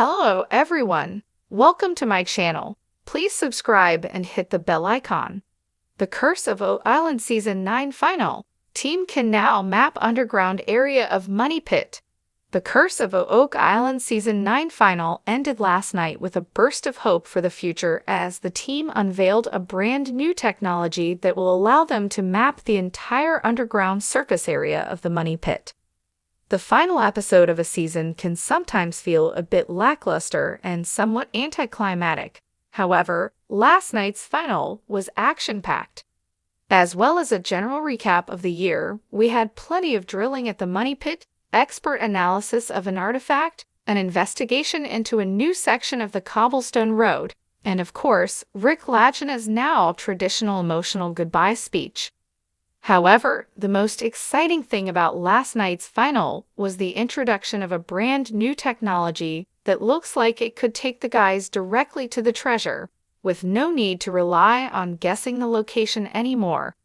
Hello, everyone. Welcome to my channel. Please subscribe and hit the bell icon. The Curse of Oak Island Season 9 Final. Team can now map underground area of Money Pit. The Curse of Oak Island Season 9 Final ended last night with a burst of hope for the future as the team unveiled a brand new technology that will allow them to map the entire underground surface area of the Money Pit. The final episode of a season can sometimes feel a bit lackluster and somewhat anticlimactic. However, last night's final was action-packed. As well as a general recap of the year, we had plenty of drilling at the Money Pit, expert analysis of an artifact, an investigation into a new section of the cobblestone road, and of course, Rick Lagina's now traditional emotional goodbye speech. However, the most exciting thing about last night's final was the introduction of a brand new technology that looks like it could take the guys directly to the treasure, with no need to rely on guessing the location anymore.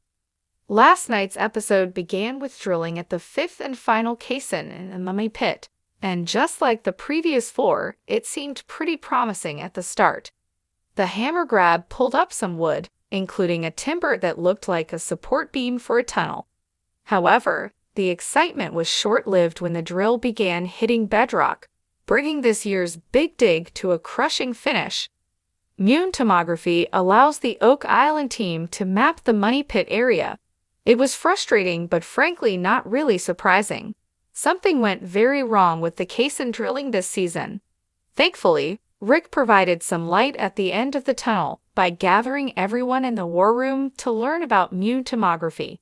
Last night's episode began with drilling at the fifth and final caisson in the Mummy Pit, and just like the previous four, it seemed pretty promising at the start. The hammer grab pulled up some wood, including a timber that looked like a support beam for a tunnel. However, the excitement was short-lived when the drill began hitting bedrock, bringing this year's big dig to a crushing finish. Mune tomography allows the Oak Island team to map the Money Pit area. It was frustrating but frankly not really surprising. Something went very wrong with the caisson drilling this season. Thankfully, Rick provided some light at the end of the tunnel by gathering everyone in the war room to learn about Mune tomography.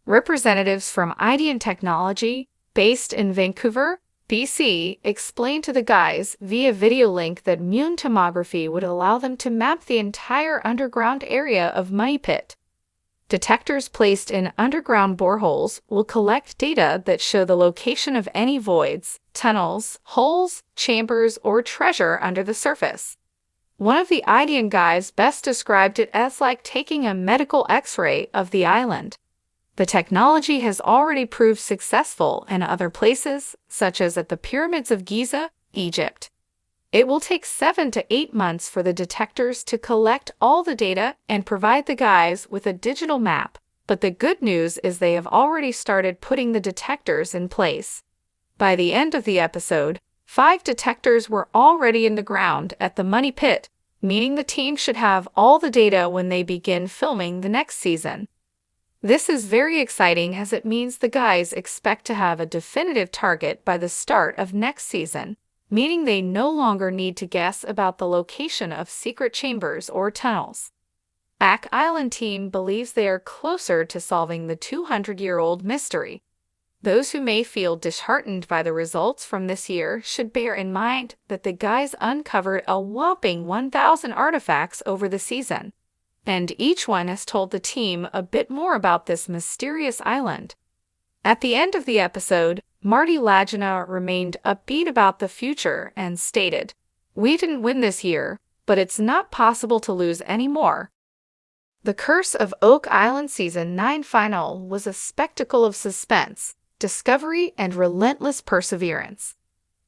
Representatives from Idean Technology, based in Vancouver, BC, explained to the guys via video link that Mune tomography would allow them to map the entire underground area of Money Pit. Detectors placed in underground boreholes will collect data that show the location of any voids, tunnels, holes, chambers, or treasure under the surface. One of the Idean guys best described it as like taking a medical X-ray of the island. The technology has already proved successful in other places, such as at the Pyramids of Giza, Egypt. It will take 7 to 8 months for the detectors to collect all the data and provide the guys with a digital map, but the good news is they have already started putting the detectors in place. By the end of the episode, 5 detectors were already in the ground at the Money Pit, meaning the team should have all the data when they begin filming the next season. This is very exciting as it means the guys expect to have a definitive target by the start of next season, meaning they no longer need to guess about the location of secret chambers or tunnels. Oak Island team believes they are closer to solving the 200-year-old mystery. Those who may feel disheartened by the results from this year should bear in mind that the guys uncovered a whopping 1,000 artifacts over the season, and each one has told the team a bit more about this mysterious island. At the end of the episode, Marty Lagina remained upbeat about the future and stated, "We didn't win this year, but it's not possible to lose anymore." The Curse of Oak Island Season 9 Final was a spectacle of suspense, discovery, and relentless perseverance.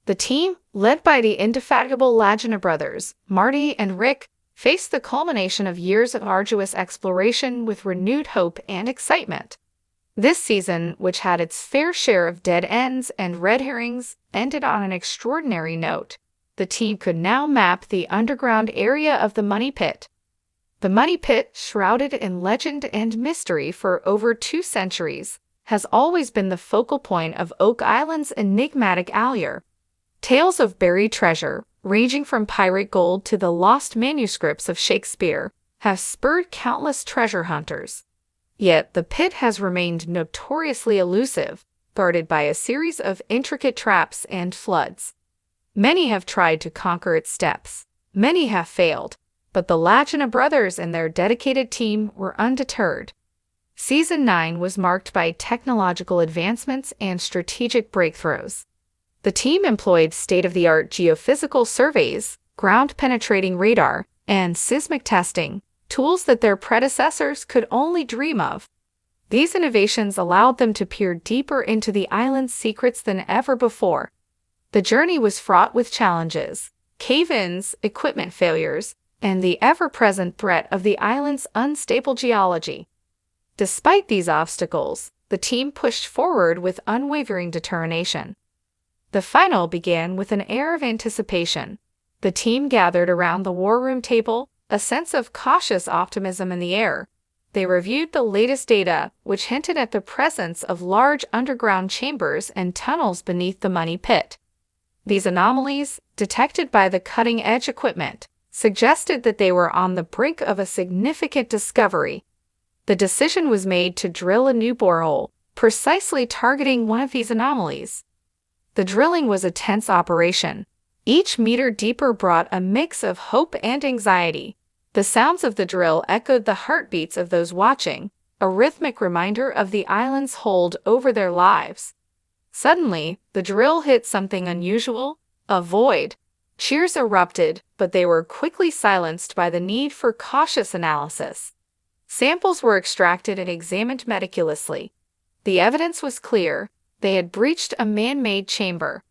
The team, led by the indefatigable Lagina brothers, Marty and Rick, faced the culmination of years of arduous exploration with renewed hope and excitement. This season, which had its fair share of dead ends and red herrings, ended on an extraordinary note. The team could now map the underground area of the Money Pit. The Money Pit, shrouded in legend and mystery for over 2 centuries, has always been the focal point of Oak Island's enigmatic allure. Tales of buried treasure, ranging from pirate gold to the lost manuscripts of Shakespeare, have spurred countless treasure hunters. Yet the pit has remained notoriously elusive, guarded by a series of intricate traps and floods. Many have tried to conquer its steps. Many have failed, but the Lagina brothers and their dedicated team were undeterred. Season 9 was marked by technological advancements and strategic breakthroughs. The team employed state-of-the-art geophysical surveys, ground-penetrating radar, and seismic testing, tools that their predecessors could only dream of. These innovations allowed them to peer deeper into the island's secrets than ever before. The journey was fraught with challenges, cave-ins, equipment failures, and the ever-present threat of the island's unstable geology. Despite these obstacles, the team pushed forward with unwavering determination. The final began with an air of anticipation. The team gathered around the war room table, a sense of cautious optimism in the air. They reviewed the latest data, which hinted at the presence of large underground chambers and tunnels beneath the money pit. These anomalies, detected by the cutting-edge equipment, suggested that they were on the brink of a significant discovery. The decision was made to drill a new borehole, precisely targeting one of these anomalies. The drilling was a tense operation. Each meter deeper brought a mix of hope and anxiety. The sounds of the drill echoed the heartbeats of those watching, a rhythmic reminder of the island's hold over their lives. Suddenly, the drill hit something unusual, a void. Cheers erupted, but they were quickly silenced by the need for cautious analysis. Samples were extracted and examined meticulously. The evidence was clear. They had breached a man-made chamber.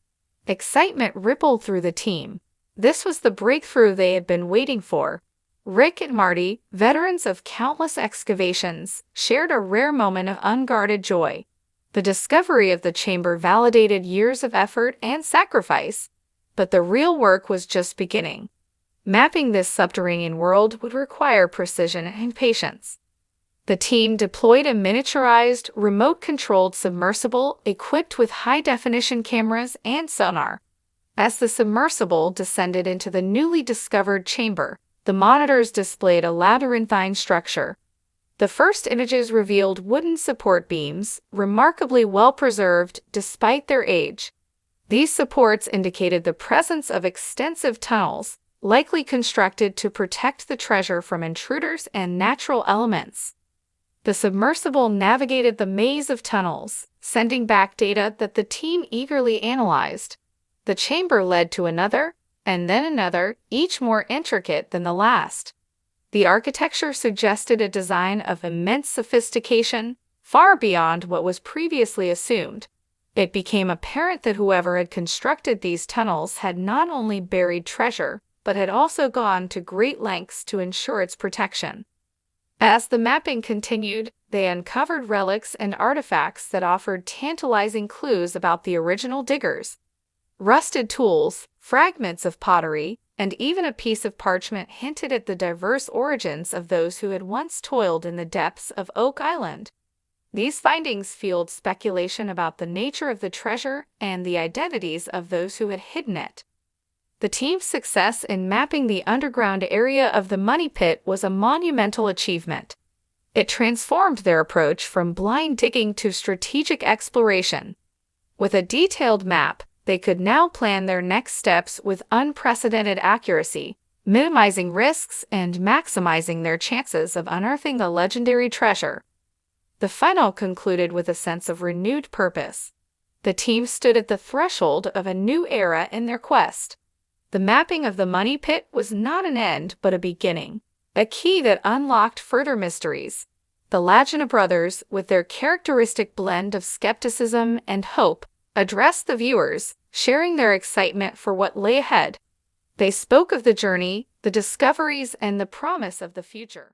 Excitement rippled through the team. This was the breakthrough they had been waiting for. Rick and Marty, veterans of countless excavations, shared a rare moment of unguarded joy. The discovery of the chamber validated years of effort and sacrifice, but the real work was just beginning. Mapping this subterranean world would require precision and patience. The team deployed a miniaturized, remote-controlled submersible equipped with high-definition cameras and sonar. As the submersible descended into the newly discovered chamber, the monitors displayed a labyrinthine structure. The first images revealed wooden support beams, remarkably well-preserved despite their age. These supports indicated the presence of extensive tunnels, likely constructed to protect the treasure from intruders and natural elements. The submersible navigated the maze of tunnels, sending back data that the team eagerly analyzed. The chamber led to another, and then another, each more intricate than the last. The architecture suggested a design of immense sophistication, far beyond what was previously assumed. It became apparent that whoever had constructed these tunnels had not only buried treasure, but had also gone to great lengths to ensure its protection. As the mapping continued, they uncovered relics and artifacts that offered tantalizing clues about the original diggers. Rusted tools, fragments of pottery, and even a piece of parchment hinted at the diverse origins of those who had once toiled in the depths of Oak Island. These findings fueled speculation about the nature of the treasure and the identities of those who had hidden it. The team's success in mapping the underground area of the money pit was a monumental achievement. It transformed their approach from blind digging to strategic exploration. With a detailed map, they could now plan their next steps with unprecedented accuracy, minimizing risks and maximizing their chances of unearthing the legendary treasure. The final concluded with a sense of renewed purpose. The team stood at the threshold of a new era in their quest. The mapping of the money pit was not an end but a beginning, a key that unlocked further mysteries. The Lagina brothers, with their characteristic blend of skepticism and hope, addressed the viewers, sharing their excitement for what lay ahead. They spoke of the journey, the discoveries, and the promise of the future.